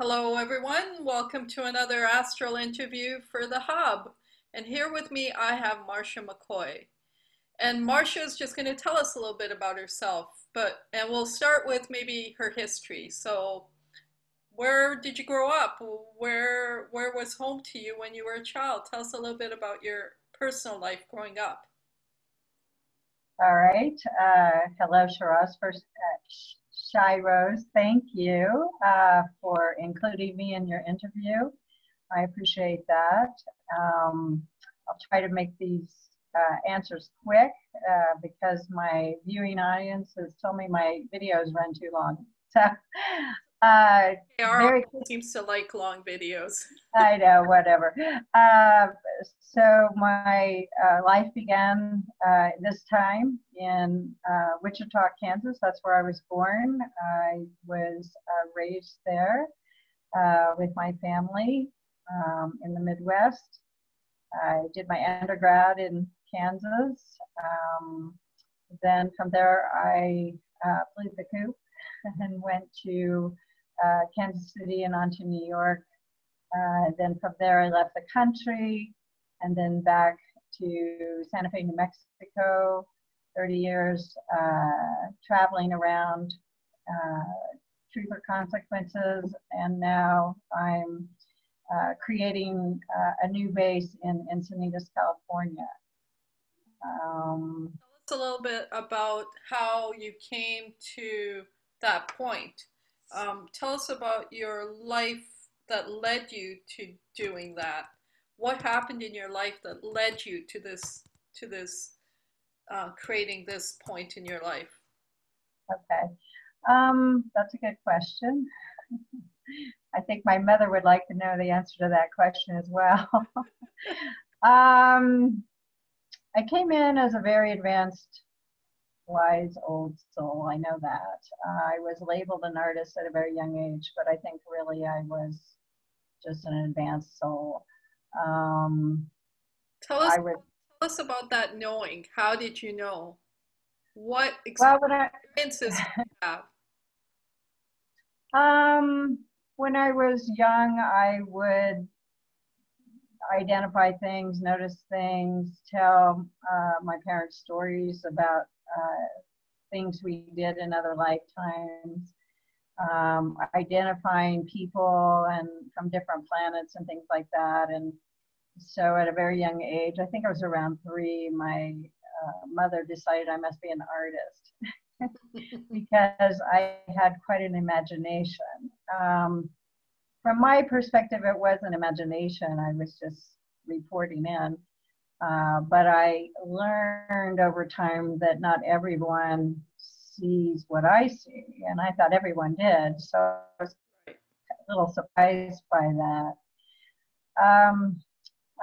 Hello, everyone. Welcome to another Astral interview for the Hub. And here with me, I have Marcia McCoy. And Marcia is just going to tell us a little bit about herself, and we'll start with maybe her history. So, where did you grow up? Where was home to you when you were a child? Tell us a little bit about your personal life growing up. All right. Hello, Shiraz. First, Shy Rose, thank you for including me in your interview. I appreciate that. I'll try to make these answers quick because my viewing audience has told me my videos run too long. So, Our very audience seems to like long videos. I know, whatever. So my life began this time in Wichita, Kansas. That's where I was born. I was raised there with my family in the Midwest. I did my undergrad in Kansas. Then from there, I flew the coop and went to Kansas City and on to New York. Then from there, I left the country and then back to Santa Fe, New Mexico, 30 years traveling around, Truth or Consequences, and now I'm creating a new base in Encinitas, California. Tell us a little bit about how you came to that point. Tell us about your life that led you to doing that. What happened in your life that led you to this creating this point in your life? Okay, that's a good question. I think my mother would like to know the answer to that question as well. I came in as a very advanced, wise old soul. I know that. I was labeled an artist at a very young age, but I think really I was just an advanced soul. Tell us about that knowing. How did you know? What experiences did you have? When I was young, I would identify things, notice things, tell my parents stories about things we did in other lifetimes, identifying people and from different planets and things like that. And so at a very young age, I think I was around 3, my mother decided I must be an artist because I had quite an imagination. From my perspective, it was an imagination. I was just reporting in. But I learned over time that not everyone sees what I see, and I thought everyone did. So I was a little surprised by that.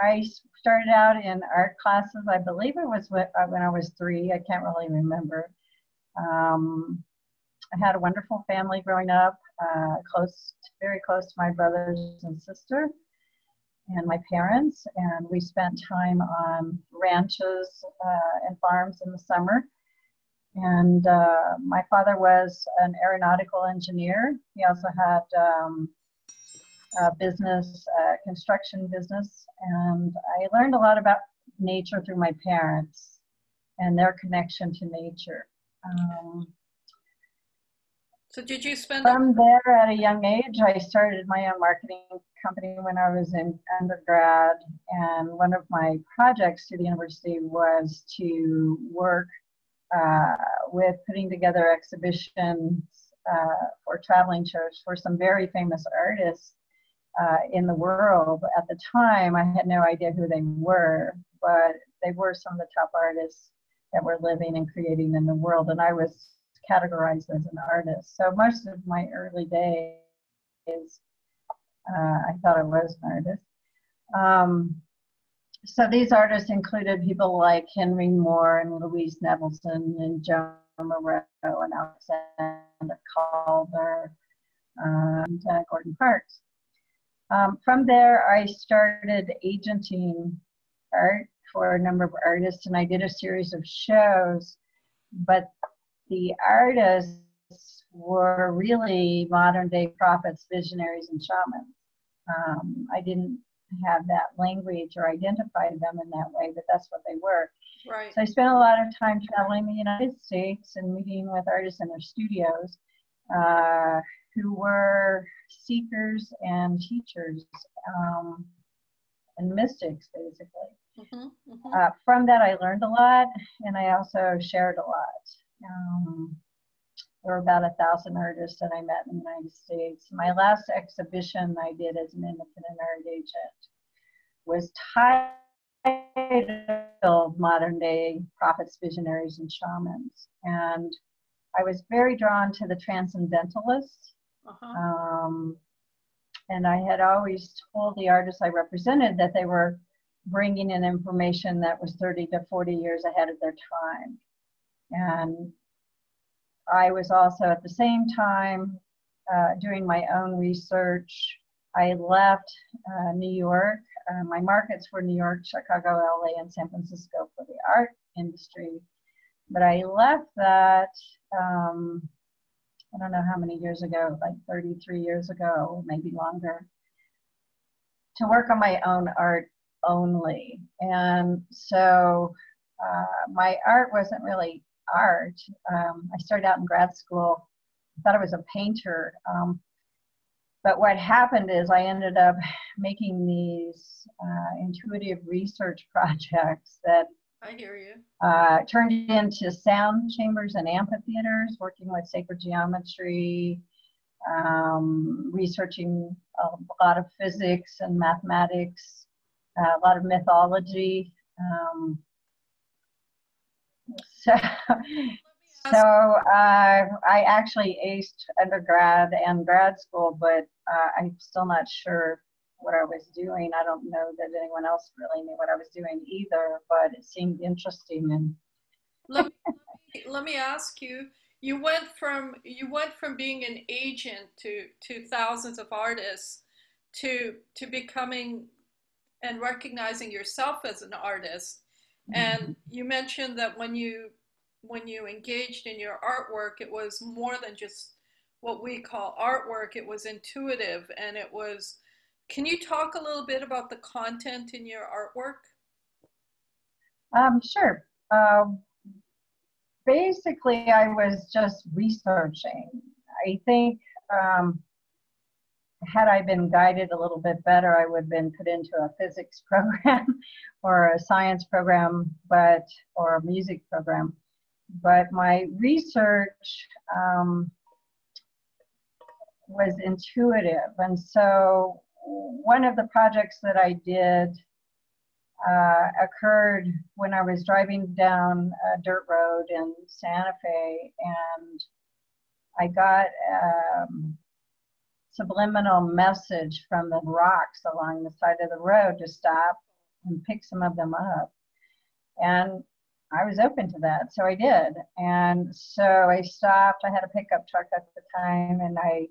I started out in art classes. I believe it was when I was 3. I can't really remember. I had a wonderful family growing up, very close to my brothers and sister and my parents, and we spent time on ranches and farms in the summer. And my father was an aeronautical engineer. He also had a business, construction business, and I learned a lot about nature through my parents and their connection to nature. So did you spend From there, at a young age, I started my own marketing company when I was in undergrad, and one of my projects to the university was to work with putting together exhibitions for traveling shows for some very famous artists in the world. At the time, I had no idea who they were, but they were some of the top artists that were living and creating in the world, and I was categorized as an artist. So most of my early days, I thought I was an artist. So these artists included people like Henry Moore and Louise Nevelson and Joan Moreau and Alexander Calder and Gordon Parks. From there, I started agenting art for a number of artists, and I did a series of shows, but the artists were really modern day prophets, visionaries, and shamans. I didn't have that language or identify them in that way, but that's what they were. Right. So I spent a lot of time traveling the United States and meeting with artists in their studios who were seekers and teachers and mystics, basically. Mm-hmm, mm-hmm. From that, I learned a lot, and I also shared a lot. There were about 1,000 artists that I met in the United States. My last exhibition I did as an independent art agent was titled Modern Day Prophets, Visionaries, and Shamans. And I was very drawn to the transcendentalists. And I had always told the artists I represented that they were bringing in information that was 30 to 40 years ahead of their time. And I was also at the same time doing my own research. I left New York. My markets were New York, Chicago, LA, and San Francisco for the art industry. But I left that, I don't know how many years ago, like 33 years ago, maybe longer, to work on my own art only. And so my art wasn't really art. I started out in grad school, I thought I was a painter. But what happened is I ended up making these intuitive research projects that I hear you. Turned into sound chambers and amphitheaters, working with sacred geometry, researching a lot of physics and mathematics, a lot of mythology. I actually aced undergrad and grad school, but I'm still not sure what I was doing. I don't know that anyone else really knew what I was doing either, but it seemed interesting. And let me ask you, you went from being an agent to thousands of artists to becoming and recognizing yourself as an artist. And you mentioned that when you engaged in your artwork, it was more than just what we call artwork. It was intuitive, and it was. Can you talk a little bit about the content in your artwork? Sure. Basically, I was just researching. I think had I been guided a little bit better, I would have been put into a physics program or a science program, or a music program. But my research was intuitive. And so one of the projects that I did occurred when I was driving down a dirt road in Santa Fe, and I got subliminal message from the rocks along the side of the road to stop and pick some of them up. And I was open to that, so I did. And so I stopped. I had a pickup truck at the time, and I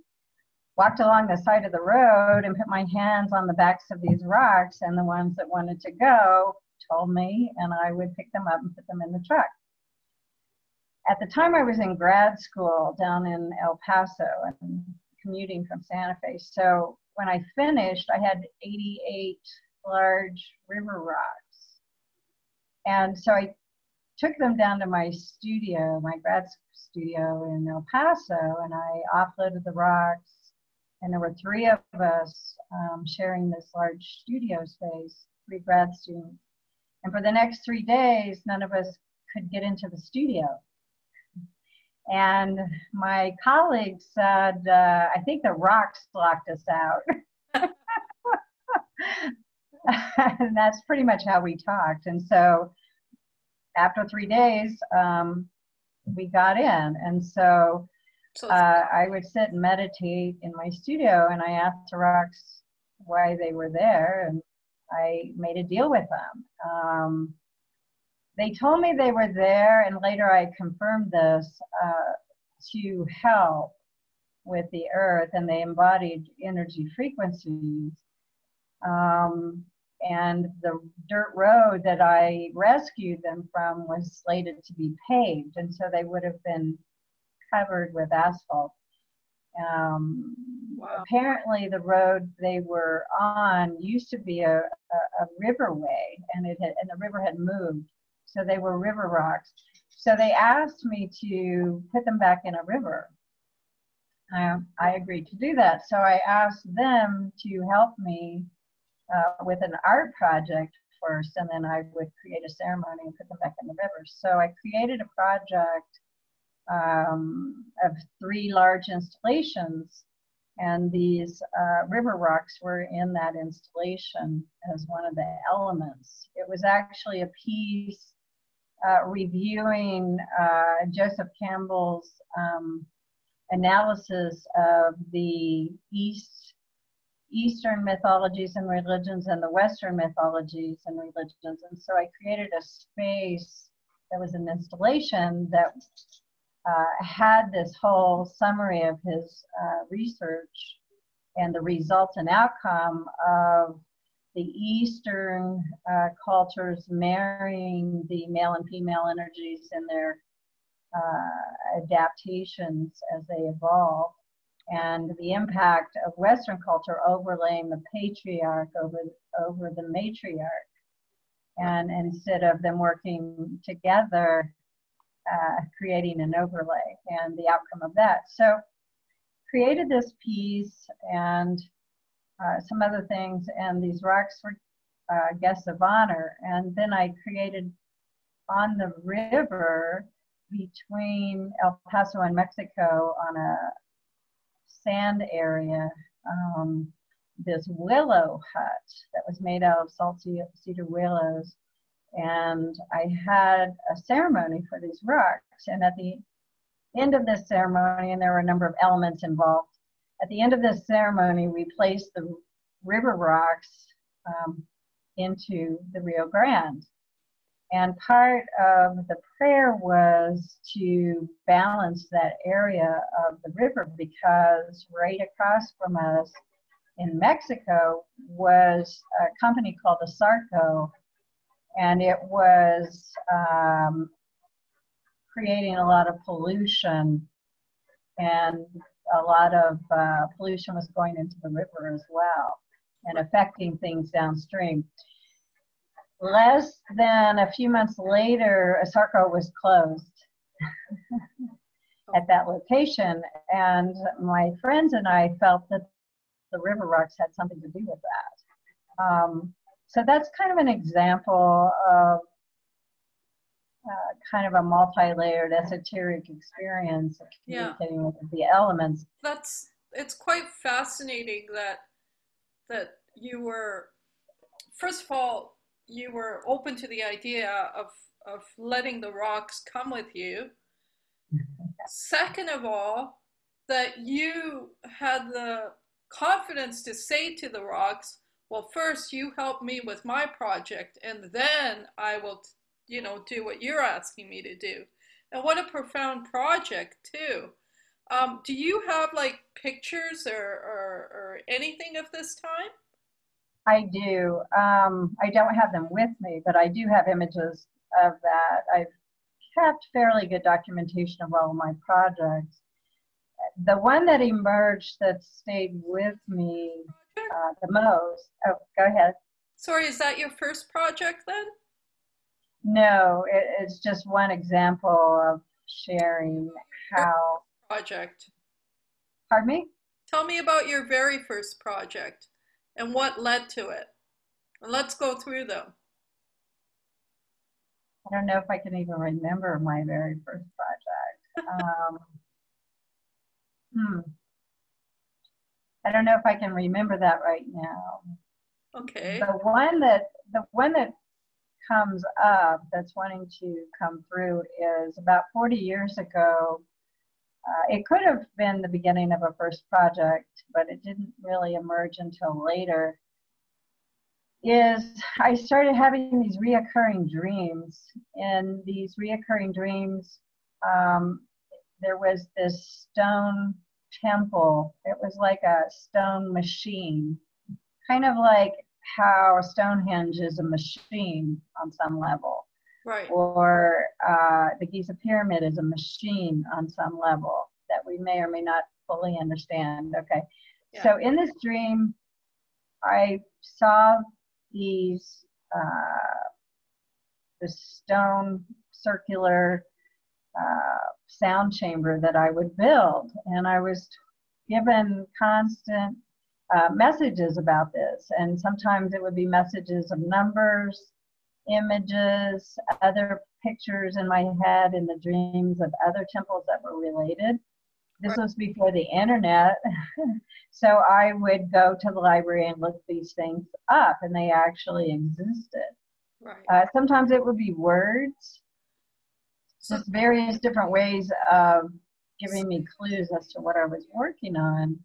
walked along the side of the road and put my hands on the backs of these rocks, and the ones that wanted to go told me, and I would pick them up and put them in the truck. At the time, I was in grad school down in El Paso and commuting from Santa Fe. So when I finished, I had 88 large river rocks. And so I took them down to my studio, my grad studio in El Paso, and I offloaded the rocks. And there were 3 of us sharing this large studio space, 3 grad students. And for the next 3 days, none of us could get into the studio. And my colleague said, I think the rocks locked us out. And that's pretty much how we talked. And so after 3 days, we got in. And so I would sit and meditate in my studio, and I asked the rocks why they were there, and I made a deal with them. They told me they were there, and later I confirmed this, to help with the earth, and they embodied energy frequencies. And the dirt road that I rescued them from was slated to be paved, and so they would have been covered with asphalt. Wow. Apparently the road they were on used to be a riverway, and the river had moved, so they were river rocks. So they asked me to put them back in a river. I agreed to do that. So I asked them to help me with an art project first, and then I would create a ceremony and put them back in the river. So I created a project of 3 large installations, and these river rocks were in that installation as one of the elements. It was actually a piece reviewing Joseph Campbell's analysis of the Eastern mythologies and religions and the Western mythologies and religions. And so I created a space that was an installation that had this whole summary of his research and the results and outcome of the Eastern cultures marrying the male and female energies in their adaptations as they evolve, and the impact of Western culture overlaying the patriarch over the matriarch. And instead of them working together, creating an overlay and the outcome of that. So created this piece and some other things, and these rocks were guests of honor. And then I created on the river between El Paso and Mexico on a sand area, this willow hut that was made out of salt cedar willows. And I had a ceremony for these rocks. And at the end of this ceremony, and there were a number of elements involved, at the end of this ceremony, we placed the river rocks into the Rio Grande. And part of the prayer was to balance that area of the river, because right across from us in Mexico was a company called Asarco, and it was creating a lot of pollution, and a lot of pollution was going into the river as well and affecting things downstream. Less than a few months later, Asarco was closed at that location, and my friends and I felt that the river rocks had something to do with that. So that's kind of an example of kind of a multi-layered esoteric experience of communicating with the elements. It's quite fascinating that you were, first of all, you were open to the idea of letting the rocks come with you. Second of all, that you had the confidence to say to the rocks, well, first you help me with my project, and then I will, do what you're asking me to do. And what a profound project too. Do you have like pictures or anything of this time? I do. I don't have them with me, but I do have images of that. I've kept fairly good documentation of all of my projects. The one that emerged that stayed with me the most, oh, go ahead. Sorry, is that your first project then? No, it's just one example of sharing how. Project. Pardon me? Tell me about your very first project and what led to it. And let's go through them. I don't know if I can even remember my very first project. I don't know if I can remember that right now. Okay. The one that comes up that's wanting to come through is about 40 years ago. It could have been the beginning of a first project, but it didn't really emerge until later. I started having these reoccurring dreams. In these reoccurring dreams, there was this stone temple. It was like a stone machine, kind of like how Stonehenge is a machine on some level. Right. or the Giza pyramid is a machine on some level that we may or may not fully understand. Okay. Yeah. So in this dream, I saw these, the stone circular sound chamber that I would build. And I was given constant messages about this. And sometimes it would be messages of numbers, images, other pictures in my head in the dreams of other temples that were related. This Right. was before the internet. So I would go to the library and look these things up, and they actually existed. Right. Sometimes it would be words, So, just various different ways of giving me clues as to what I was working on.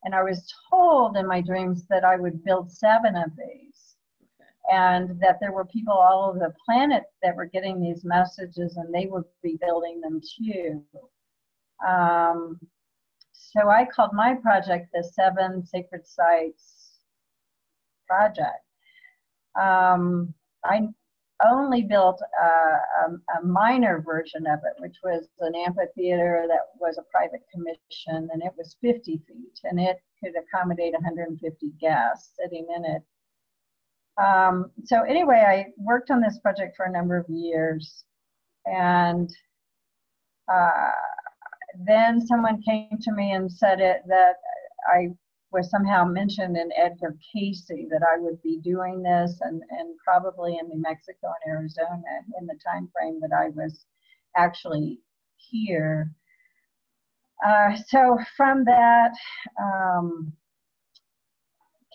And I was told in my dreams that I would build 7 of these, okay. and that there were people all over the planet that were getting these messages and they would be building them too. So I called my project the 7 Sacred Sites Project. I only built a minor version of it, which was an amphitheater that was a private commission, and it was 50 feet, and it could accommodate 150 guests sitting in it. So anyway, I worked on this project for a number of years, and then someone came to me and said that I was somehow mentioned in Edgar Casey, that I would be doing this, and probably in New Mexico and Arizona in the time frame that I was actually here. So from that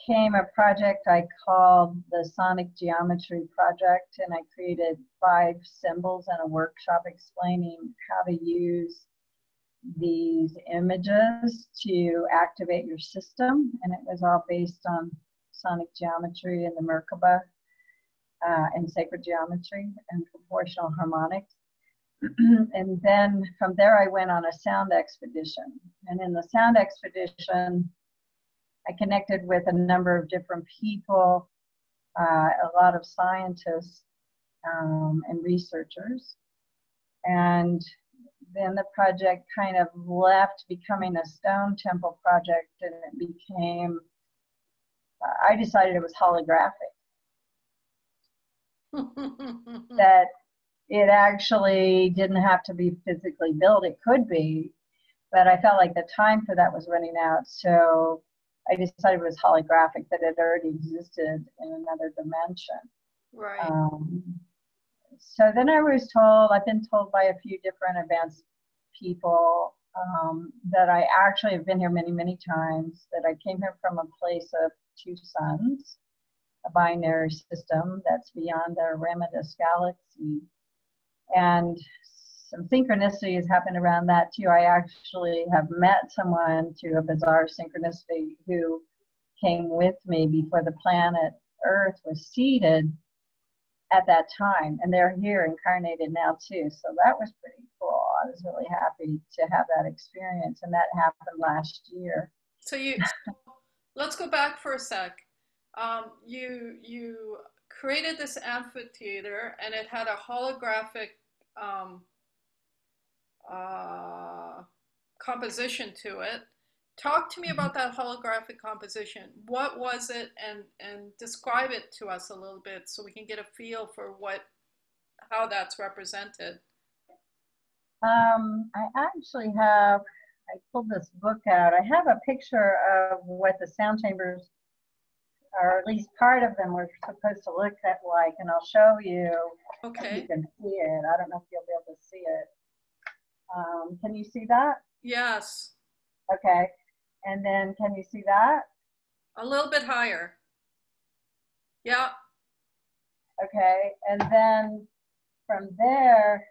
came a project I called the Sonic Geometry Project, and I created 5 symbols and a workshop explaining how to use these images to activate your system, and it was all based on sonic geometry and the Merkaba and sacred geometry and proportional harmonics. And then from there I went on a sound expedition, and in the sound expedition I connected with a number of different people, a lot of scientists and researchers, and then the project kind of left becoming a stone temple project, and it became, I decided it was holographic. That it actually didn't have to be physically built. It could be, but I felt like the time for that was running out. So I decided it was holographic, that it already existed in another dimension. Right. So then I was told, I've been told by a few different advanced people that I actually have been here many, many times, that I came here from a place of 2 suns, a binary system that's beyond the Aramatus galaxy. And some synchronicity has happened around that too. I actually have met someone through a bizarre synchronicity who came with me before the planet Earth was seeded at that time, and they're here incarnated now too. So that was pretty cool. I was really happy to have that experience, and that happened last year. So let's go back for a sec. You created this amphitheater, and it had a holographic composition to it. Talk to me about that holographic composition. What was it, and describe it to us a little bit so we can get a feel for how that's represented. I actually have, I pulled this book out. I have a picture of what the sound chambers, or at least part of them, were supposed to look like, and I'll show you. Okay. You can see it. I don't know if you'll be able to see it. Can you see that? Yes. Okay. And then can you see that? A little bit higher. Yeah. Okay. And then from there.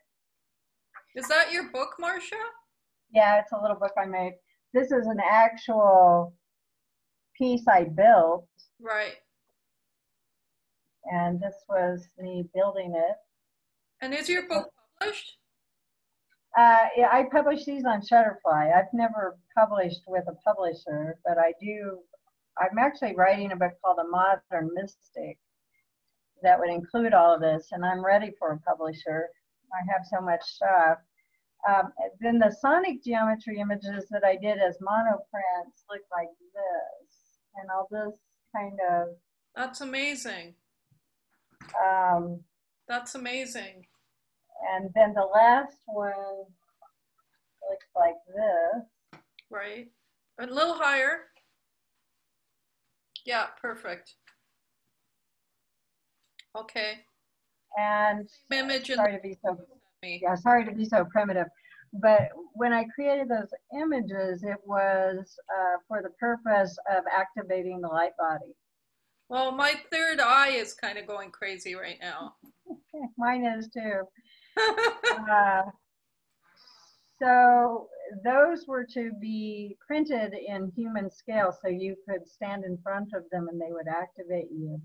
Is that your book, Marcia? Yeah, it's a little book I made. This is an actual piece I built. Right. And this was me building it. And is your book published? Yeah, I publish these on Shutterfly. I've never published with a publisher, but I do. I'm actually writing a book called A Modern Mystic, that would include all of this, and I'm ready for a publisher. I have so much stuff. Then the sonic geometry images that I did as monoprints look like this, and I'll just kind of. That's amazing. That's amazing. And then the last one looks like this. Right. A little higher. Yeah, perfect. Okay. And image sorry to be so primitive, but when I created those images, it was for the purpose of activating the light body. Well, my third eye is kind of going crazy right now. Mine is too. So those were to be printed in human scale, so you could stand in front of them and they would activate you.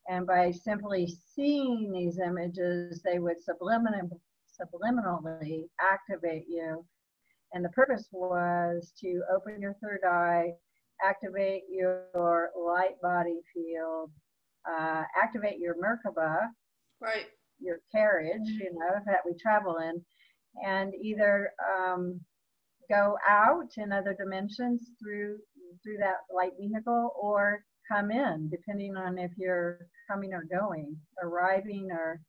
And by simply seeing these images, they would subliminally activate you. And the purpose was to open your third eye, activate your light body field, activate your Merkaba, right, your carriage, you know, that we travel in, and either go out in other dimensions through that light vehicle, or come in, depending on if you're coming or going, arriving or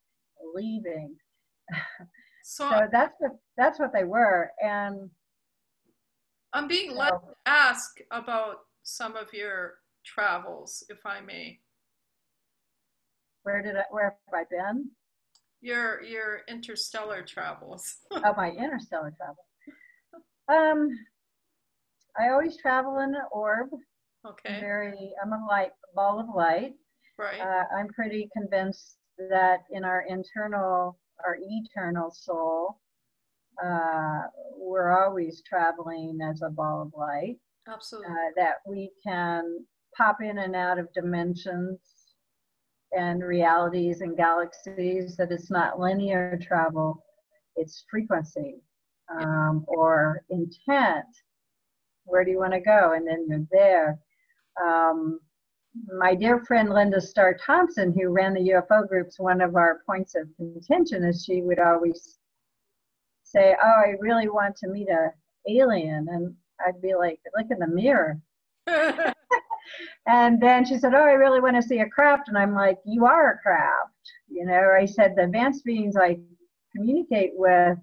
leaving. So that's what they were. And I'm being led to ask about some of your travels, if I may. Where have I been? Your interstellar travels. Oh, my interstellar travel. I always travel in an orb. Okay. I'm a ball of light. Right. I'm pretty convinced that in our eternal soul, we're always traveling as a ball of light. Absolutely. That we can pop in and out of dimensions and realities and galaxies, that it's not linear travel, it's frequency or intent. Where do you want to go? And then you're there. My dear friend Linda Starr Thompson, who ran the UFO groups, one of our points of contention is she would always say, oh, I really want to meet an alien. And I'd be like, look in the mirror. And then she said, oh, I really want to see a craft. And I'm like, you are a craft. You know, I said, the advanced beings I communicate with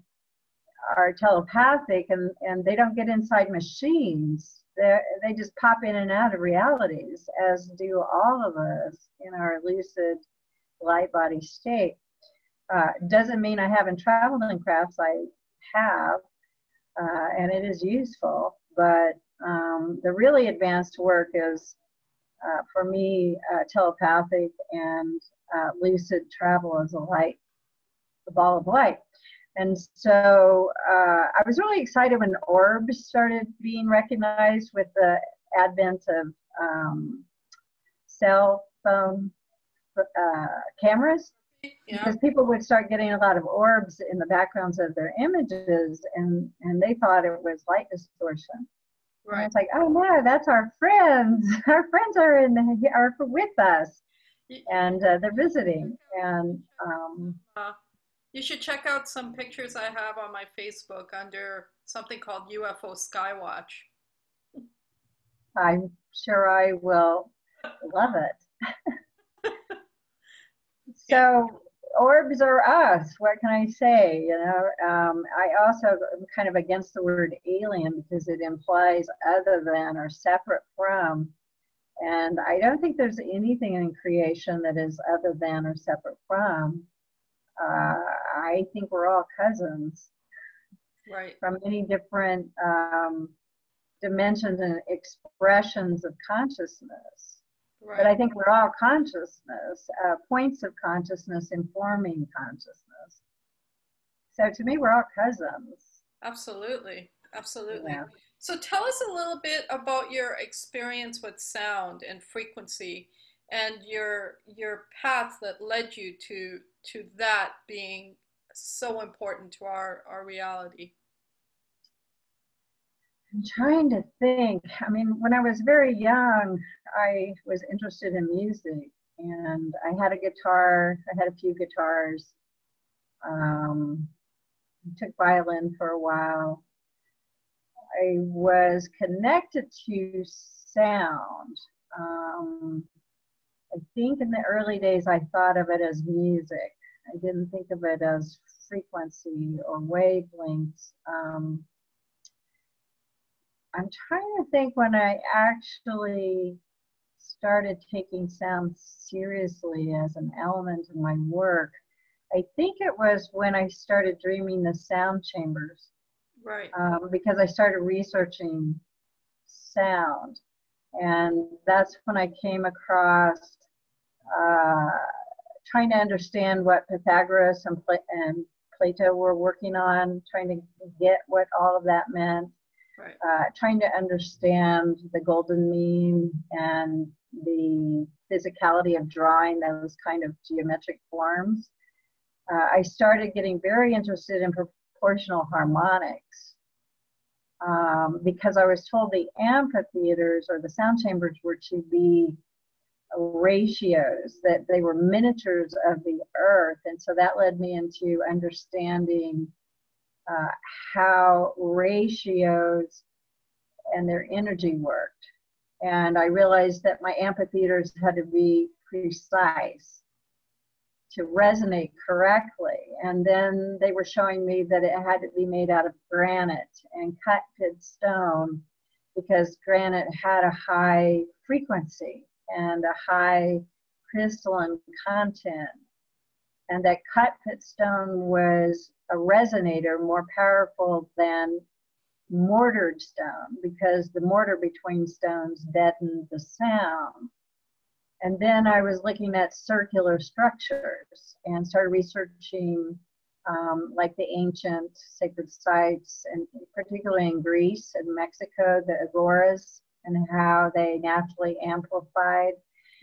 are telepathic, and they don't get inside machines. They just pop in and out of realities, as do all of us in our lucid light body state. Doesn't mean I haven't traveled in crafts. I have, and it is useful. But the really advanced work is, for me, telepathic and lucid travel as a ball of light. And so I was really excited when orbs started being recognized with the advent of cell phone cameras. Yeah. Because people would start getting a lot of orbs in the backgrounds of their images, and they thought it was light distortion. Right. And it's like, oh no, that's our friends. Our friends are with us, and they're visiting. And you should check out some pictures I have on my Facebook under something called UFO Skywatch. I'm sure I will love it. So orbs are us. What can I say? You know, I also am kind of against the word alien because it implies other than or separate from. And I don't think there's anything in creation that is other than or separate from. I think we're all cousins, right, from many different dimensions and expressions of consciousness. Right. But I think we're all consciousness, points of consciousness informing consciousness. So to me, we're all cousins. Absolutely, absolutely. Yeah. So tell us a little bit about your experience with sound and frequency, and your path that led you to that being so important to our reality. I'm trying to think. I mean, when I was very young, I was interested in music. And I had a guitar. I had a few guitars. Um, took violin for a while. I was connected to sound. I think in the early days I thought of it as music. I didn't think of it as frequency or wavelengths. I'm trying to think when I actually started taking sound seriously as an element in my work. I think it was when I started dreaming the sound chambers, Right. because I started researching sound. And that's when I came across uh, trying to understand what Pythagoras and Plato were working on, trying to get what all of that meant, Right. trying to understand the golden mean and the physicality of drawing those kind of geometric forms. I started getting very interested in proportional harmonics, because I was told the amphitheaters or the sound chambers were to be ratios, that they were miniatures of the earth. And so that led me into understanding how ratios and their energy worked. And I realized that my amphitheaters had to be precise to resonate correctly. And then they were showing me that it had to be made out of granite and cut stone, because granite had a high frequency and a high crystalline content. And that cut stone was a resonator more powerful than mortared stone, because the mortar between stones deadened the sound. And then I was looking at circular structures and started researching like the ancient sacred sites, and particularly in Greece and Mexico, the agoras, and how they naturally amplified.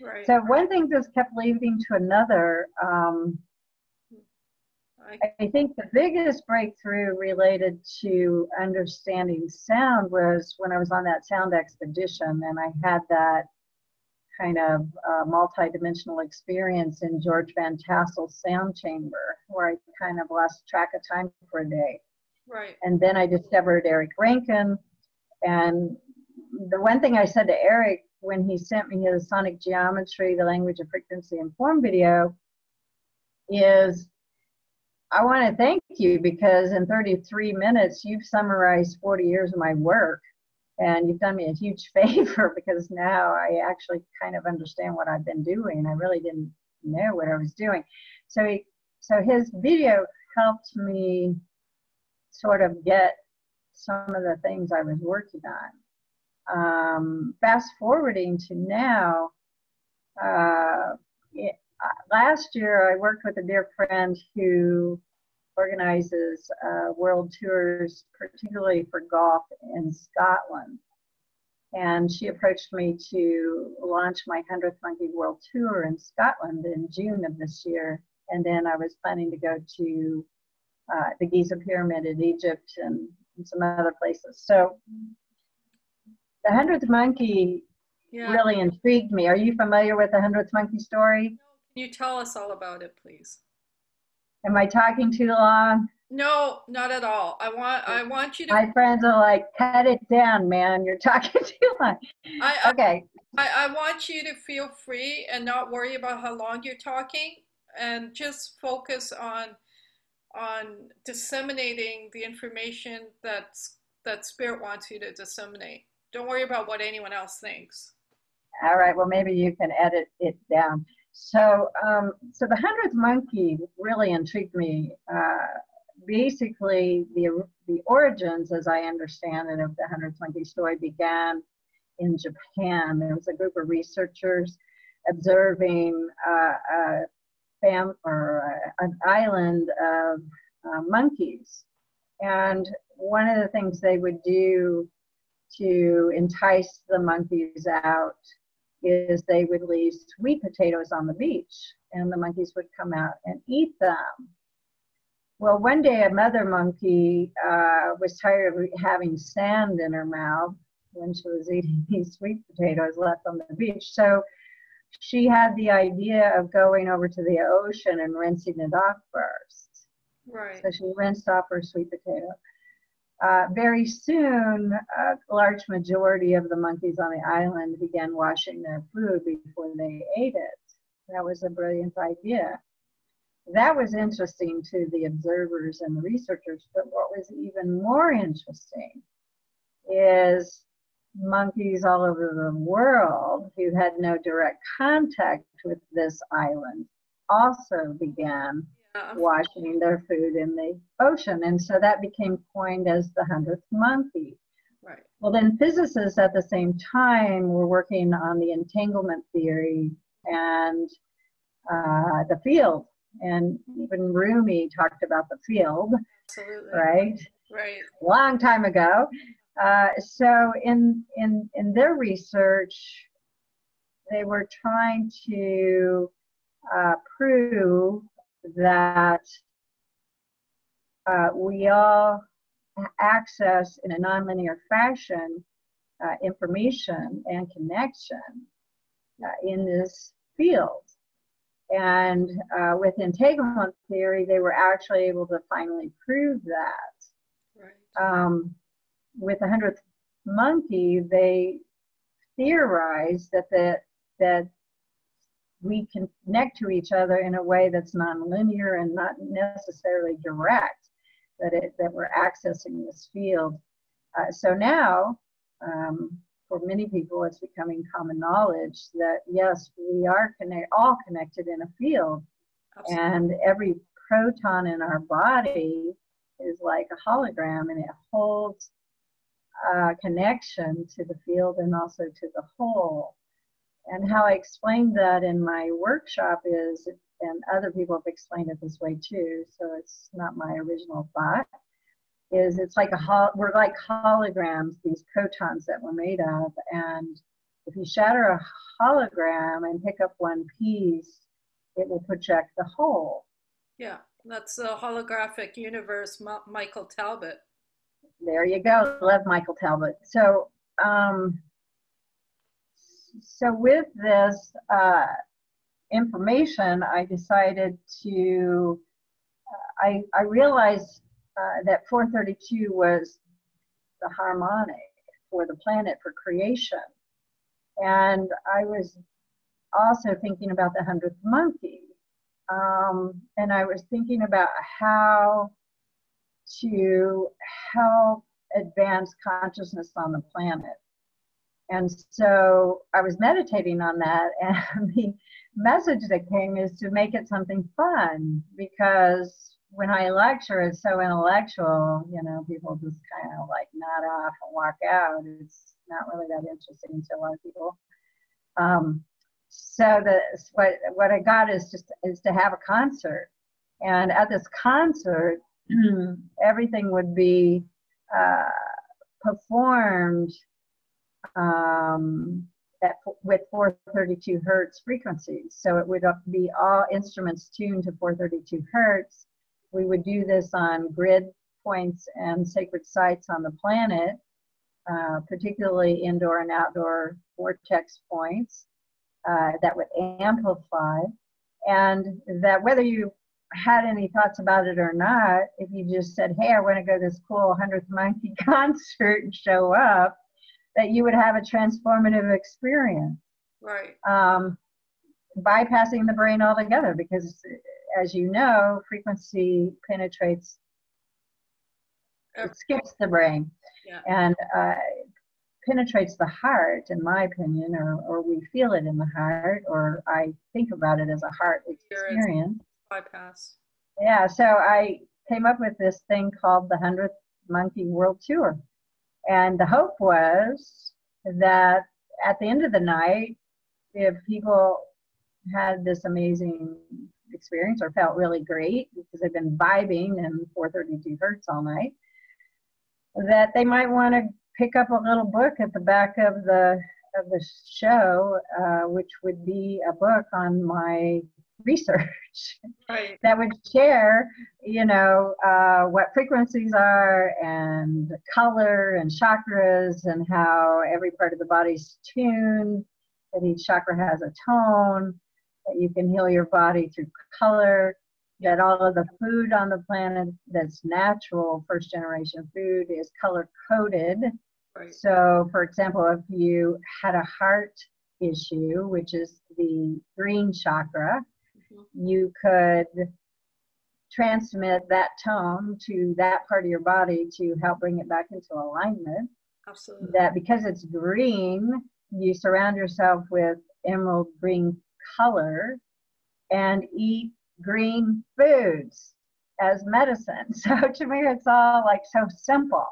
Right. So one thing just kept leading to another. I think the biggest breakthrough related to understanding sound was when I was on that sound expedition, and I had that kind of multi-dimensional experience in George Van Tassel's sound chamber, where I kind of lost track of time for a day. Right. And then I discovered Eric Rankin. And the one thing I said to Eric when he sent me his Sonic Geometry, the Language of Frequency and Form video is, I want to thank you, because in 33 minutes, you've summarized 40 years of my work. And you've done me a huge favor, because now I actually kind of understand what I've been doing. I really didn't know what I was doing. So his video helped me sort of get some of the things I was working on. Fast forwarding to now, last year I worked with a dear friend who organizes world tours, particularly for golf in Scotland. And she approached me to launch my 100th Monkey World Tour in Scotland in June of this year. And then I was planning to go to the Giza Pyramid in Egypt and some other places. So the 100th Monkey really intrigued me. Are you familiar with the 100th Monkey story? Can you tell us all about it, please? Am I talking too long? No, not at all. I want you to. My friends are like, cut it down, man. You're talking too long. Okay. I want you to feel free and not worry about how long you're talking, and just focus on disseminating the information that Spirit wants you to disseminate. Don't worry about what anyone else thinks. All right. Well, maybe you can edit it down. So, so the 100th Monkey really intrigued me. Basically, the origins, as I understand it, of the 100th Monkey story began in Japan. There was a group of researchers observing an island of monkeys. And one of the things they would do to entice the monkeys out is they would leave sweet potatoes on the beach, and the monkeys would come out and eat them. Well, one day a mother monkey was tired of having sand in her mouth when she was eating these sweet potatoes left on the beach. So she had the idea of going over to the ocean and rinsing it off first. Right. So she rinsed off her sweet potato. Very soon, a large majority of the monkeys on the island began washing their food before they ate it. That was a brilliant idea. That was interesting to the observers and the researchers, but what was even more interesting is monkeys all over the world who had no direct contact with this island also began washing their food in the ocean. And so that became coined as the 100th monkey. Right. Well, then physicists at the same time were working on the entanglement theory and the field. And even Rumi talked about the field. Absolutely. Right? Right. A long time ago. So in their research, they were trying to prove that we all access in a nonlinear fashion information and connection in this field. And with entanglement theory, they were actually able to finally prove that. Right. With the 100th monkey, they theorized that we can connect to each other in a way that's nonlinear and not necessarily direct, that we're accessing this field. So now, for many people, it's becoming common knowledge that yes, we are all connected in a field. Absolutely. And every proton in our body is like a hologram, and it holds connection to the field and also to the whole. And how I explained that in my workshop is, and other people have explained it this way too, so it's not my original thought, is it's like we're like holograms, these protons that we're made of, and if you shatter a hologram and pick up one piece, it will project the whole. Yeah, that's the holographic universe, Michael Talbot. There you go. Love Michael Talbot. So, so with this information, I decided to, I realized that 432 was the harmonic for the planet for creation. And I was also thinking about the 100th monkey. And I was thinking about how to help advance consciousness on the planet. And so I was meditating on that, and the message that came is to make it something fun, because when I lecture, it's so intellectual, you know, people just kind of like nod off and walk out. It's not really that interesting to a lot of people. So what I got is to have a concert, and at this concert, everything would be performed with 432 hertz frequencies. So it would be all instruments tuned to 432 hertz. We would do this on grid points and sacred sites on the planet, particularly indoor and outdoor vortex points that would amplify. And that whether you had any thoughts about it or not, if you just said, hey, I want to go to this cool 100th monkey concert and show up, that you would have a transformative experience. Right. Bypassing the brain altogether, because as you know, frequency penetrates, it skips the brain. Yeah. And penetrates the heart, in my opinion, or we feel it in the heart, or I think about it as a heart experience. Bypass. Yeah, so I came up with this thing called the 100th Monkey World Tour. And the hope was that at the end of the night, if people had this amazing experience or felt really great because they've been vibing in 432 hertz all night, that they might want to pick up a little book at the back of the show, which would be a book on my research. Right. That would share, you know, what frequencies are and color and chakras and how every part of the body's tuned, that each chakra has a tone, that you can heal your body through color, that all of the food on the planet that's natural, first generation food, is color coded. Right. So, for example, if you had a heart issue, which is the green chakra, you could transmit that tone to that part of your body to help bring it back into alignment. Absolutely. That because it's green, you surround yourself with emerald green color and eat green foods as medicine. So to me, it's all like so simple.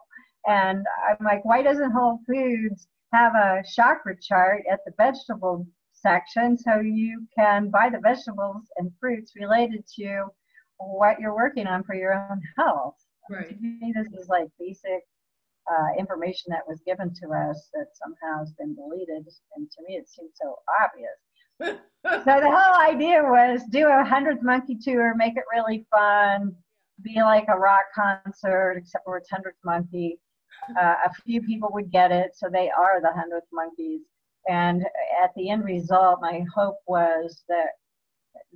And I'm like, why doesn't Whole Foods have a chakra chart at the vegetable section so you can buy the vegetables and fruits related to what you're working on for your own health? Right. To me, this is like basic information that was given to us that somehow has been deleted. And to me, it seems so obvious. So the whole idea was do a 100th monkey tour, make it really fun, be like a rock concert, except for it's 100th monkey. A few people would get it, so they are the 100th monkeys. And at the end result, my hope was that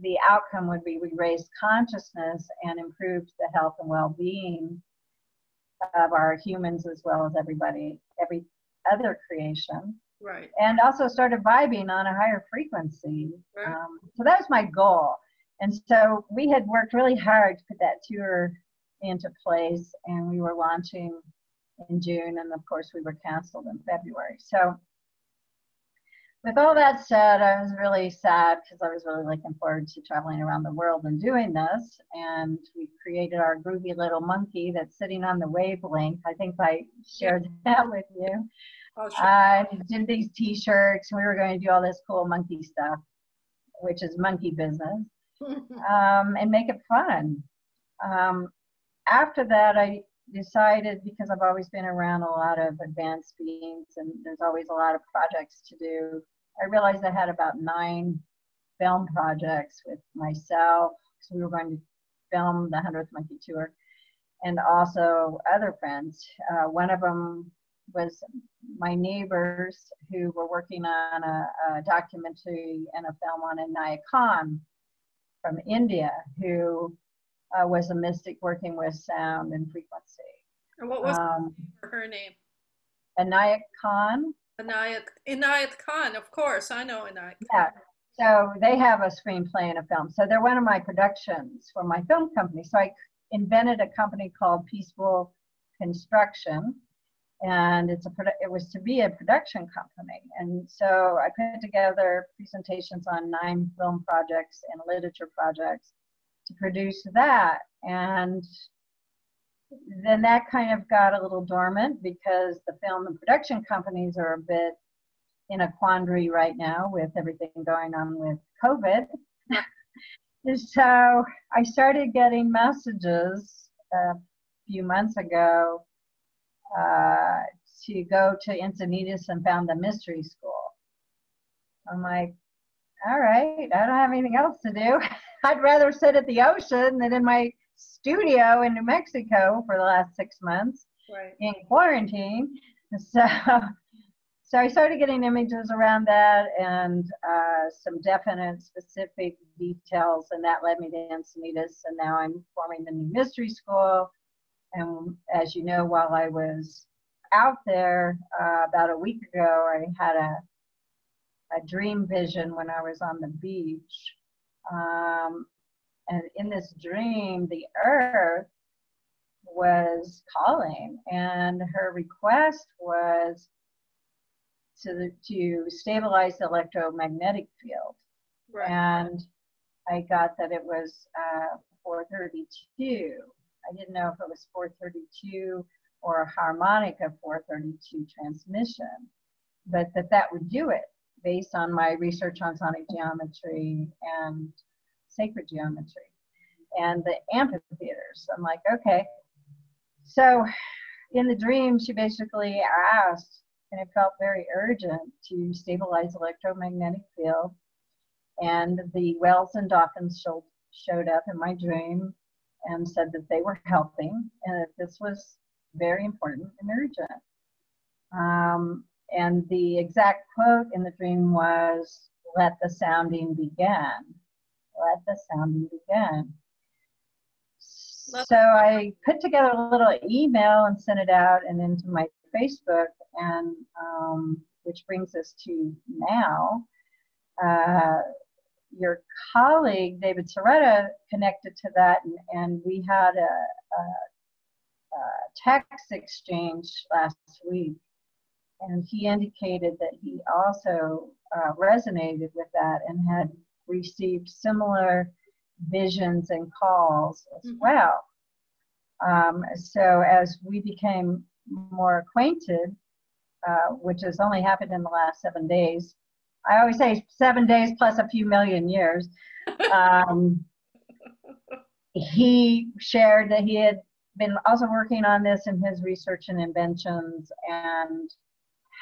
the outcome would be we raised consciousness and improved the health and well-being of our humans as well as every other creation. Right. And also started vibing on a higher frequency. Right. So that was my goal. And so we had worked really hard to put that tour into place, and we were launching in June, and of course we were canceled in February. So with all that said, I was really sad because I was really looking forward to traveling around the world and doing this. And we created our groovy little monkey that's sitting on the wavelength. I think I shared that with you. Oh, sure. Did these t-shirts, and we were going to do all this cool monkey stuff, which is monkey business, and make it fun. After that, I decided, because I've always been around a lot of advanced beings and there's always a lot of projects to do, I realized I had about 9 film projects with myself. So we were going to film the 100th Monkey Tour, and also other friends. One of them was my neighbors who were working on a documentary and a film on Inaya Khan from India, who was a mystic working with sound and frequency. And what was her name? Inaya Khan. Inayat Khan, of course. I know Inayat Khan. Yeah. So they have a screenplay and a film. So they're one of my productions for my film company. So I invented a company called Peaceful Construction, and it was to be a production company. And so I put together presentations on 9 film projects and literature projects to produce that. And then that kind of got a little dormant because the film and production companies are a bit in a quandary right now with everything going on with COVID. So I started getting messages a few months ago to go to Encinitas and found the mystery school. I'm like, all right, I don't have anything else to do. I'd rather sit at the ocean than in my studio in New Mexico for the last 6 months in quarantine. So I started getting images around that and some definite specific details, and that led me to Encinitas, and now I'm forming the new mystery school. And as you know, while I was out there about a week ago, I had a dream vision when I was on the beach. And in this dream, the earth was calling, and her request was to stabilize the electromagnetic field. Right. And I got that it was 432. I didn't know if it was 432 or a harmonic of 432 transmission, but that would do it based on my research on sonic geometry and sacred geometry and the amphitheaters. I'm like, okay. So in the dream, she basically asked, and it felt very urgent, to stabilize the electromagnetic field. And the whales and dolphins showed up in my dream and said that they were helping and that this was very important and urgent. And the exact quote in the dream was, "Let the sounding begin. Let the sounding begin." So I put together a little email and sent it out and into my Facebook, and which brings us to now. Your colleague, David Soretta, connected to that, and we had a text exchange last week, and he indicated that he also resonated with that and had received similar visions and calls as well. So as we became more acquainted, which has only happened in the last 7 days, I always say 7 days plus a few million years, he shared that he had been also working on this in his research and inventions, and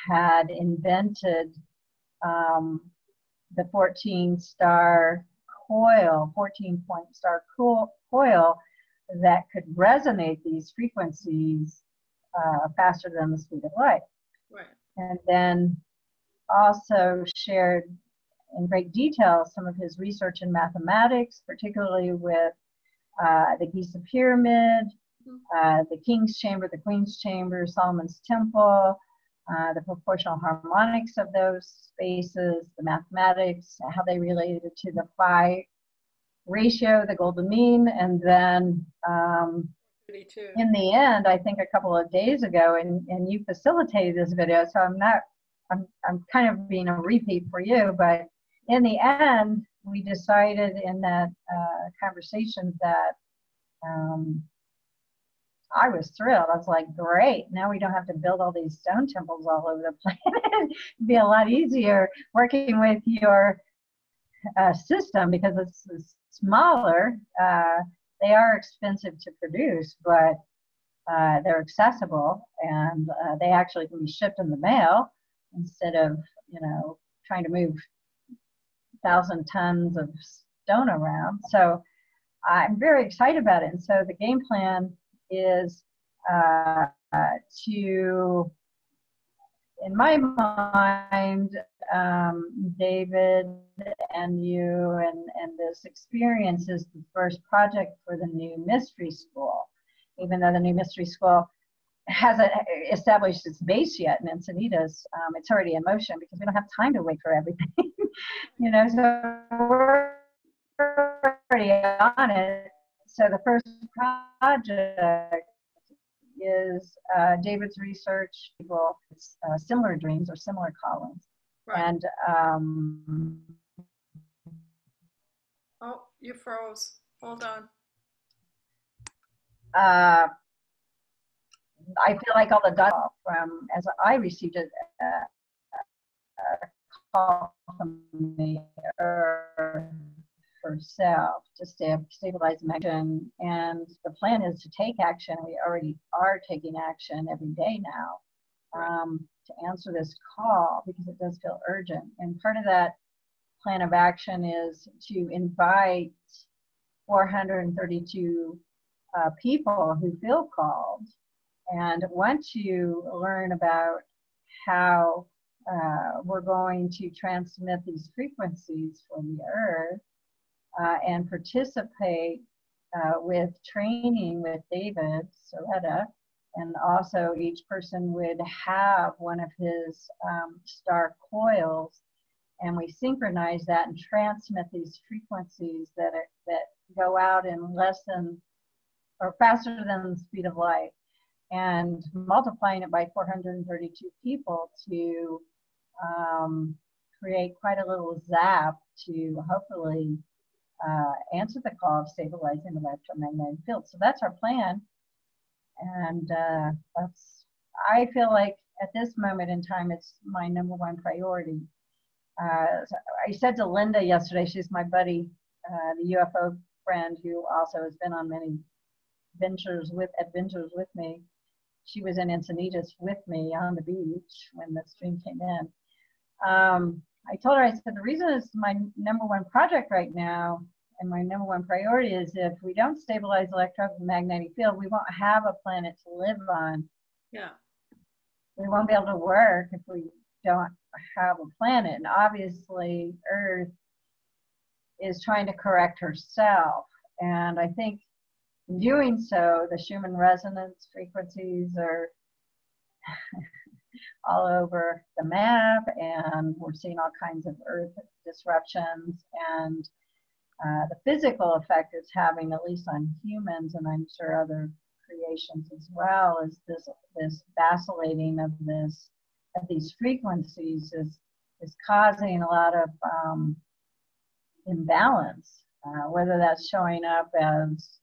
had invented the 14-star coil, 14-point star coil that could resonate these frequencies faster than the speed of light. Right. And then also shared in great detail some of his research in mathematics, particularly with the Giza Pyramid, the King's Chamber, the Queen's Chamber, Solomon's Temple, the proportional harmonics of those spaces, the mathematics, how they related to the phi ratio, the golden mean, and then in the end, I think a couple of days ago, and you facilitated this video, so I'm kind of being a repeat for you, but in the end, we decided in that conversation that I was thrilled. I was like, great, now we don't have to build all these stone temples all over the planet. It'd be a lot easier working with your system because it's smaller. They are expensive to produce, but they're accessible, and they actually can be shipped in the mail instead of, trying to move 1,000 tons of stone around. So I'm very excited about it. And so the game plan is to, in my mind, David and you and this experience is the first project for the new mystery school, even though the new mystery school hasn't established its base yet in Encinitas. It's already in motion because we don't have time to wait for everything. So we're already on it. So the first project is David's research, people, similar dreams or similar callings. Right. And oh, you froze. Hold on. I feel like all the dots from, as I received a call from the Earth herself to stabilize the action, and the plan is to take action. We already are taking action every day now to answer this call because it does feel urgent. And part of that plan of action is to invite 432 people who feel called and want to learn about how we're going to transmit these frequencies from the Earth and participate with training with David Soretta. And also each person would have one of his star coils, and we synchronize that and transmit these frequencies that go out in less than or faster than the speed of light, and multiplying it by 432 people to create quite a little zap to hopefully answer the call of stabilizing the electromagnetic field. So that's our plan. And I feel like at this moment in time, it's my #1 priority. So I said to Linda yesterday, she's my buddy, the UFO friend who also has been on many adventures with me. She was in Encinitas with me on the beach when the stream came in. I told her, I said, the reason it's my #1 project right now and my #1 priority is if we don't stabilize the electromagnetic field, we won't have a planet to live on. Yeah. we won't be able to work if we don't have a planet. And obviously, Earth is trying to correct herself. And I think in doing so, the Schumann resonance frequencies are all over the map, and we're seeing all kinds of Earth disruptions. And the physical effect it's having, at least on humans, and I'm sure other creations as well, is this vacillating of these frequencies is causing a lot of imbalance, whether that's showing up as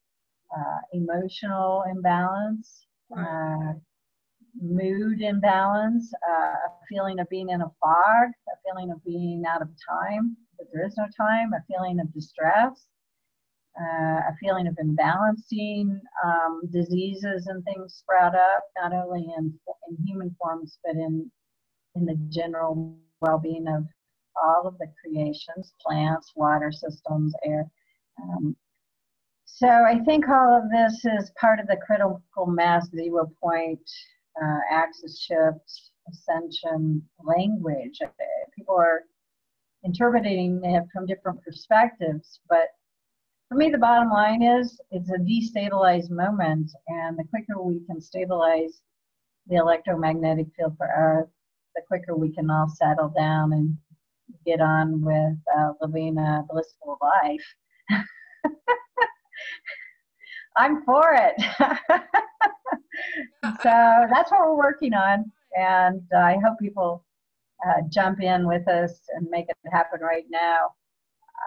emotional imbalance, mood imbalance, a feeling of being in a fog, a feeling of being out of time, but there is no time, a feeling of distress, a feeling of imbalancing, diseases and things sprout up, not only in human forms, but in the general well-being of all of the creations, plants, water systems, air. So I think all of this is part of the critical mass 0 point axis shift ascension language. People are interpreting it from different perspectives, but for me the bottom line is it's a destabilized moment, and the quicker we can stabilize the electromagnetic field for Earth, the quicker we can all settle down and get on with living a blissful life. I'm for it. So that's what we're working on, and I hope people jump in with us and make it happen right now.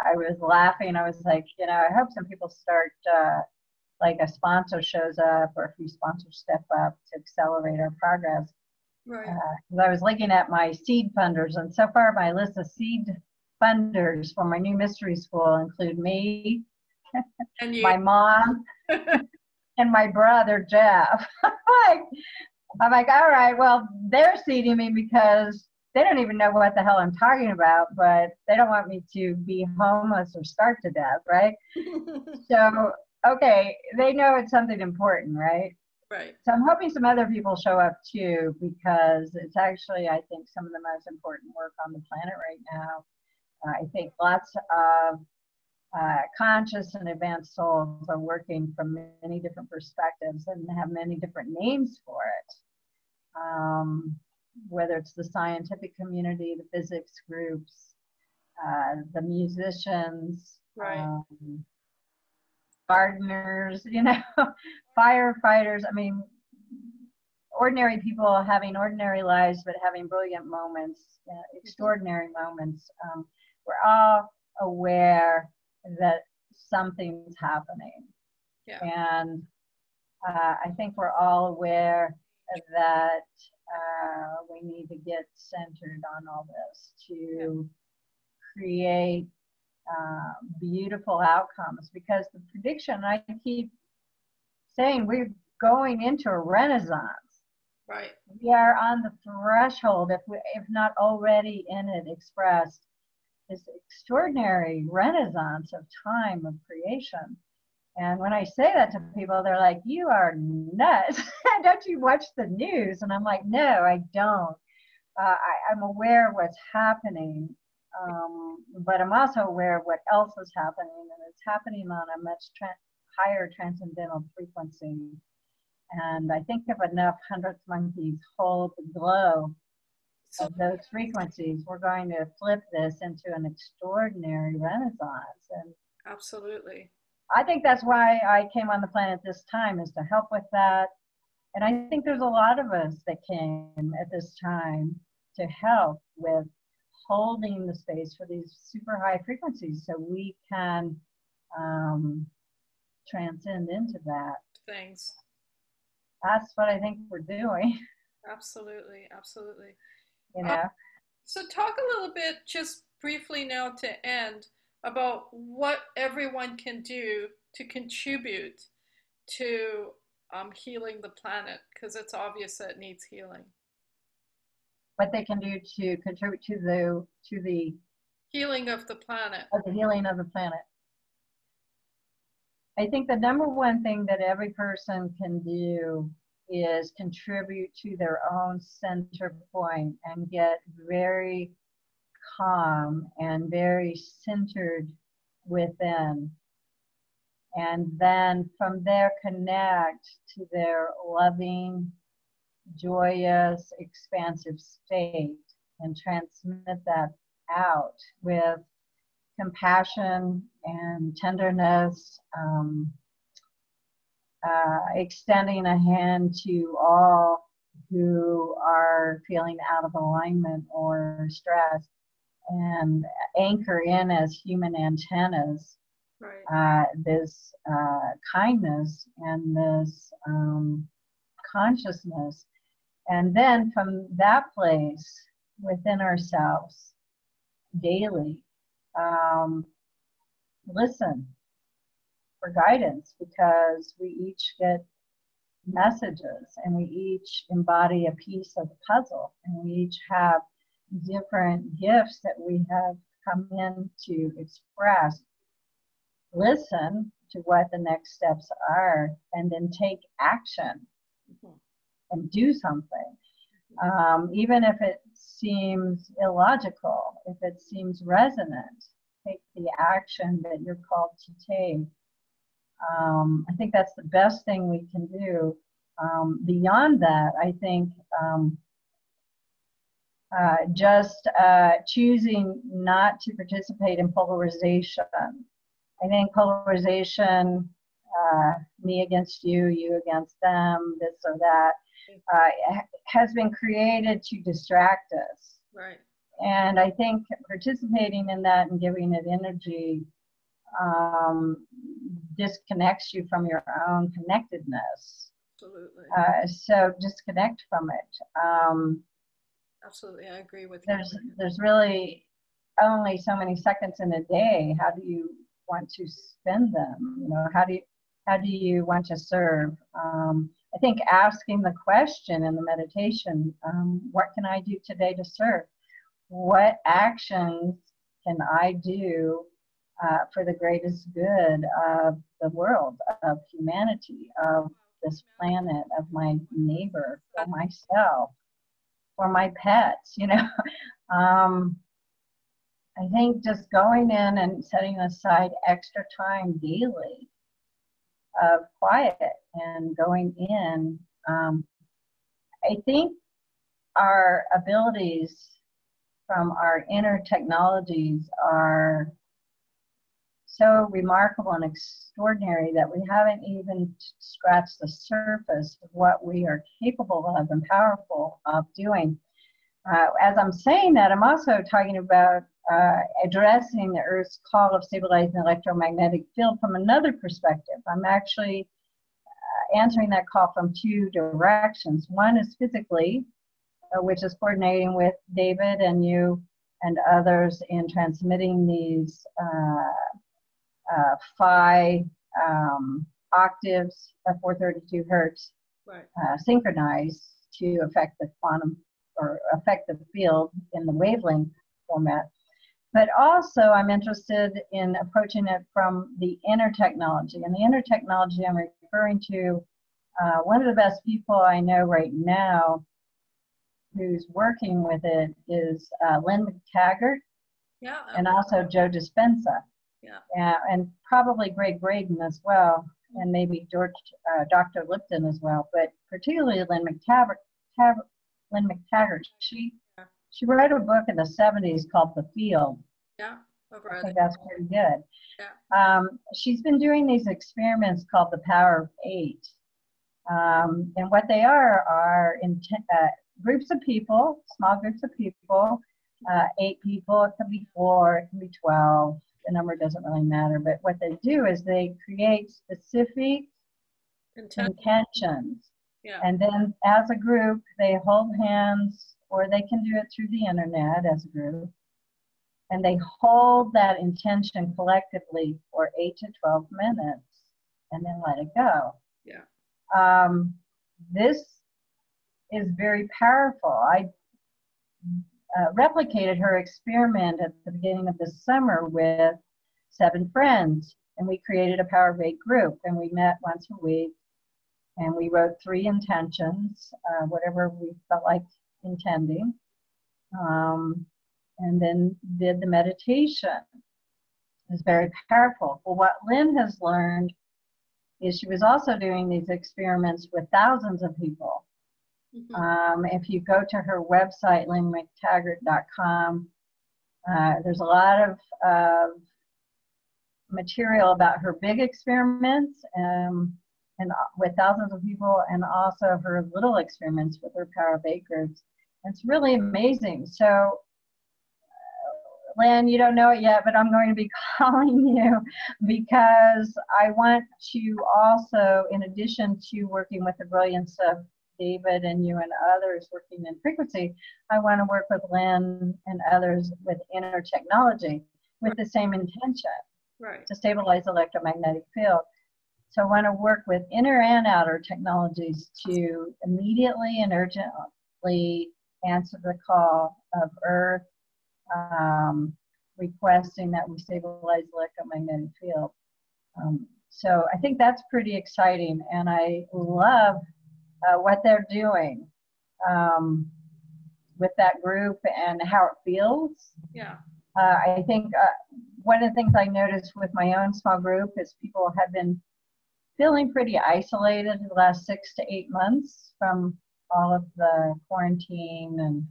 I was laughing. I was like, I hope some people start, like a sponsor shows up or a few sponsors step up to accelerate our progress. Right. I was looking at my seed funders, and so far my list of seed funders for my new mystery school include me, and my mom, and my brother Jeff. I'm like, all right, well, they're seeding me because they don't even know what the hell I'm talking about, but they don't want me to be homeless or starve to death, right? So, okay, they know it's something important, right? Right. So I'm hoping some other people show up too, because it's actually, I think, some of the most important work on the planet right now. I think lots of conscious and advanced souls are working from many different perspectives and have many different names for it. Whether it's the scientific community, the physics groups, the musicians, right. Gardeners, firefighters. I mean, ordinary people having ordinary lives, but having brilliant moments, extraordinary moments. We're all aware that something's happening. Yeah. And I think we're all aware that we need to get centered on all this to create beautiful outcomes, because the prediction, I keep saying, we're going into a renaissance. Right. We are on the threshold, if not already in it, expressed this extraordinary renaissance of time, of creation. And when I say that to people, they're like, you are nuts. Don't you watch the news? And I'm like, no, I don't. I'm aware of what's happening, but I'm also aware of what else is happening, and it's happening on a much higher transcendental frequency. And I think if enough hundredth monkeys hold the glow of those frequencies, we're going to flip this into an extraordinary renaissance. And absolutely. I think that's why I came on the planet this time, is to help with that. And I think there's a lot of us that came at this time to help with holding the space for these super high frequencies, so we can transcend into that. Things. That's what I think we're doing. Absolutely, absolutely. So talk a little bit, just briefly now to end, about what everyone can do to contribute to healing the planet, because it's obvious that it needs healing. What they can do to contribute to the healing of the planet. The healing of the planet. I think the number one thing that every person can do is contribute to their own center point and get very calm and very centered within. And then from there, connect to their loving, joyous, expansive state and transmit that out with compassion and tenderness, extending a hand to all who are feeling out of alignment or stress, and anchor in as human antennas this kindness and this consciousness. And then from that place within ourselves daily, listen for guidance, because we each get messages and we each embody a piece of the puzzle, and we each have different gifts that we have come in to express. Listen to what the next steps are, and then take action and do something. Even if it seems illogical, if it seems resonant, take the action that you're called to take. I think that's the best thing we can do. Beyond that, I think just choosing not to participate in polarization. I think polarization, me against you, you against them, this or that, has been created to distract us. Right. And I think participating in that and giving it energy disconnects you from your own connectedness. Absolutely. So disconnect from it. Absolutely, I agree with you. There's really only so many seconds in a day. How do you want to spend them? You know, how do you want to serve? I think asking the question in the meditation, what can I do today to serve? What actions can I do for the greatest good of the world, of humanity, of this planet, of my neighbor, for myself, for my pets, you know? I think just going in and setting aside extra time daily of quiet and going in, I think our abilities from our inner technologies are so remarkable and extraordinary that we haven't even scratched the surface of what we are capable of and powerful of doing. As I'm saying that, I'm also talking about addressing the Earth's call of stabilizing the electromagnetic field from another perspective. I'm actually answering that call from two directions. One is physically, which is coordinating with David and you and others in transmitting these phi octaves of 432 hertz, right. Synchronized to affect the quantum or affect the field in the wavelength format. But also I'm interested in approaching it from the inner technology. And the inner technology I'm referring to, one of the best people I know right now who's working with it is Lynn McTaggart, yeah, and also Joe Dispenza. Yeah. And probably Greg Braden as well, and maybe Dr. Lipton as well, but particularly Lynn McTaggart. She wrote a book in the 70s called The Field. Yeah, I've read I think it. that's pretty good. Yeah. She's been doing these experiments called the Power of 8. And what they are groups of people, small groups of people, 8 people, it could be 4, it can be 12. The number doesn't really matter, but what they do is they create specific intentions. Yeah. And then as a group, they hold hands, or they can do it through the internet as a group. And they hold that intention collectively for 8 to 12 minutes and then let it go. Yeah. This is very powerful. I replicated her experiment at the beginning of the summer with 7 friends, and we created a Power of 8 group, and we met once a week And we wrote 3 intentions, whatever we felt like intending, and then did the meditation. It was very powerful. Well, what Lynn has learned is she was also doing these experiments with thousands of people. If you go to her website, lynnmctaggart.com, there's a lot of material about her big experiments and with thousands of people, and also her little experiments with her Power of 8 groups. It's really amazing. So, Lynn, you don't know it yet, but I'm going to be calling you because I want to also, in addition to working with the brilliance of David and you and others working in frequency, I want to work with Lynn and others with inner technology with the same intention, to stabilize the electromagnetic field. So I want to work with inner and outer technologies to immediately and urgently answer the call of Earth, requesting that we stabilize the electromagnetic field. So I think that's pretty exciting, and I love what they're doing with that group and how it feels. Yeah. I think one of the things I noticed with my own small group is people have been feeling pretty isolated the last 6 to 8 months from all of the quarantine and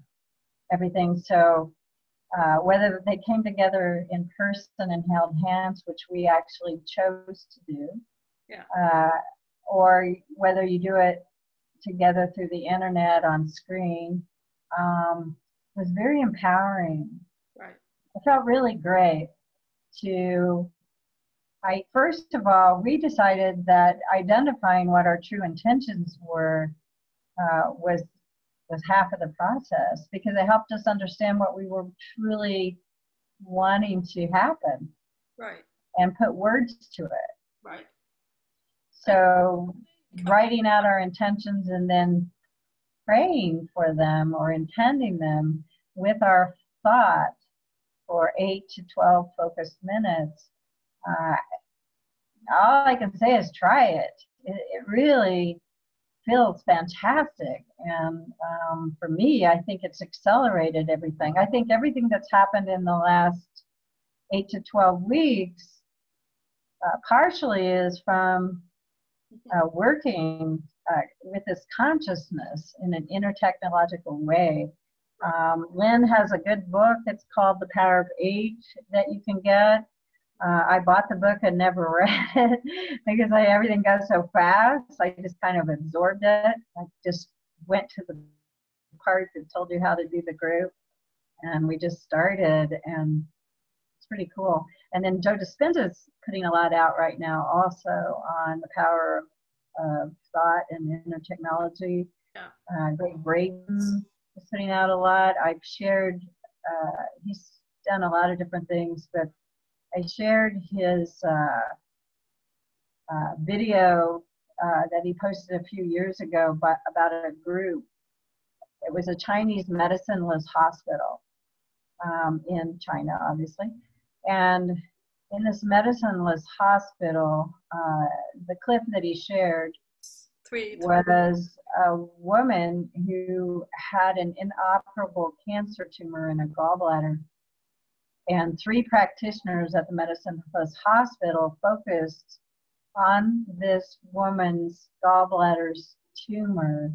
everything. So whether they came together in person and held hands, which we actually chose to do, or whether you do it together through the internet on screen, was very empowering. It felt really great first of all, we decided that identifying what our true intentions were was half of the process, because it helped us understand what we were truly wanting to happen, and put words to it. So writing out our intentions and then praying for them or intending them with our thought for 8 to 12 focused minutes. All I can say is try it. It really feels fantastic. And for me, I think it's accelerated everything. I think everything that's happened in the last 8 to 12 weeks partially is from working with this consciousness in an intertechnological way. Lynn has a good book. It's called The Power of 8 that you can get. I bought the book and never read it because everything goes so fast. I just kind of absorbed it. I just went to the part that told you how to do the group, and we just started, and it's pretty cool. And then Joe Dispenza's putting a lot out right now also on the power of thought and inner technology. Greg Braden is putting out a lot. I've shared, he's done a lot of different things, but I shared his video that he posted a few years ago about a group. It was a Chinese medicineless hospital in China, obviously. And in this medicineless hospital, the clip that he shared was a woman who had an inoperable cancer tumor in a gallbladder. And 3 practitioners at the medicineless hospital focused on this woman's gallbladder's tumor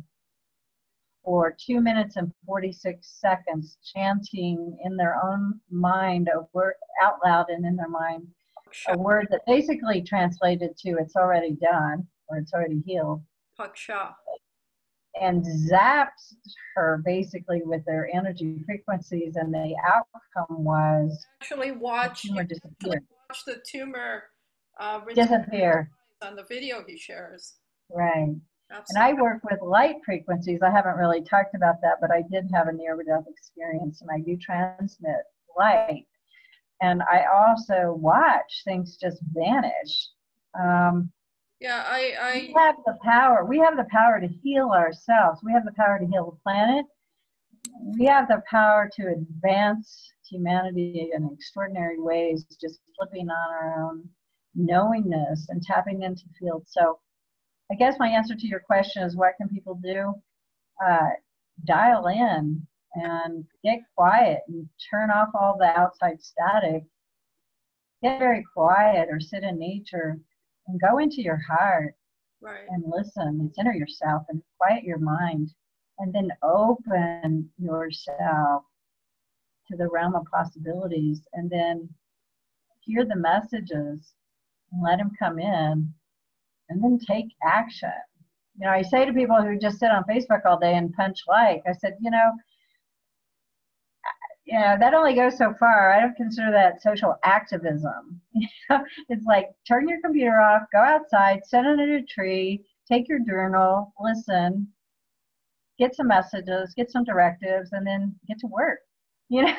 for 2 minutes and 46 seconds, chanting in their own mind a word out loud and in their mind a word that basically translated to "it's already done" or "it's already healed." And zapped her basically with their energy frequencies, and the outcome was watch the tumor disappear on the video he shares. Right. Absolutely. And I work with light frequencies. I haven't really talked about that, but I did have a near-death experience, and I do transmit light. And I also watch things just vanish. We have the power. We have the power to heal ourselves. We have the power to heal the planet. We have the power to advance humanity in extraordinary ways, just flipping on our own knowingness and tapping into fields. So I guess my answer to your question is, what can people do? Uh, Dial in and get quiet and turn off all the outside static. Get very quiet or sit in nature and go into your heart Right. and listen and center yourself and quiet your mind, and then open yourself to the realm of possibilities, and then hear the messages and let them come in, and then take action. You know, I say to people who just sit on Facebook all day and punch like, I said, yeah, that only goes so far. I don't consider that social activism. It's like, turn your computer off, go outside, sit under a tree, take your journal, listen, get some messages, get some directives, and then get to work. You know,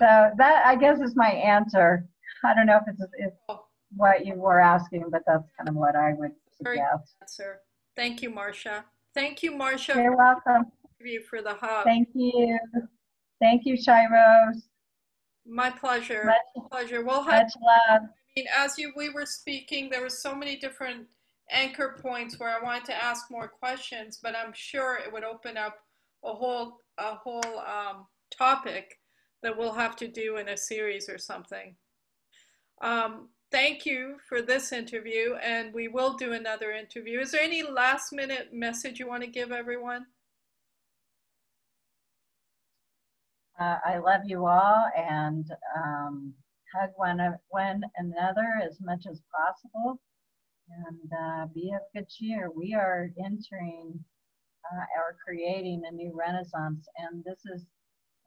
so that, I guess, is my answer. I don't know if it's what you were asking, but that's kind of what I would Very good suggest. answer. Thank you, Marcia. Thank you, Marcia, You're welcome. for the hub. Thank you. Thank you, Shy Rose. My pleasure. Much, My pleasure. We'll have, much love. I mean, we were speaking, there were so many different anchor points where I wanted to ask more questions, but I'm sure it would open up a whole topic that we'll have to do in a series or something. Thank you for this interview, and we will do another interview. Is there any last minute message you want to give everyone? I love you all, and hug one another as much as possible, and be of good cheer. We are entering or creating a new renaissance, and this is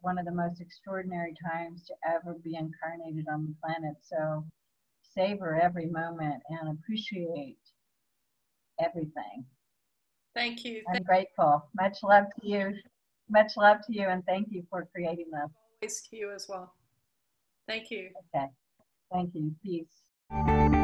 one of the most extraordinary times to ever be incarnated on the planet. So savor every moment and appreciate everything. Thank you. I'm grateful. Much love to you. Much love to you, and thank you for creating this. Always to you as well. Thank you. Okay. Thank you. Peace.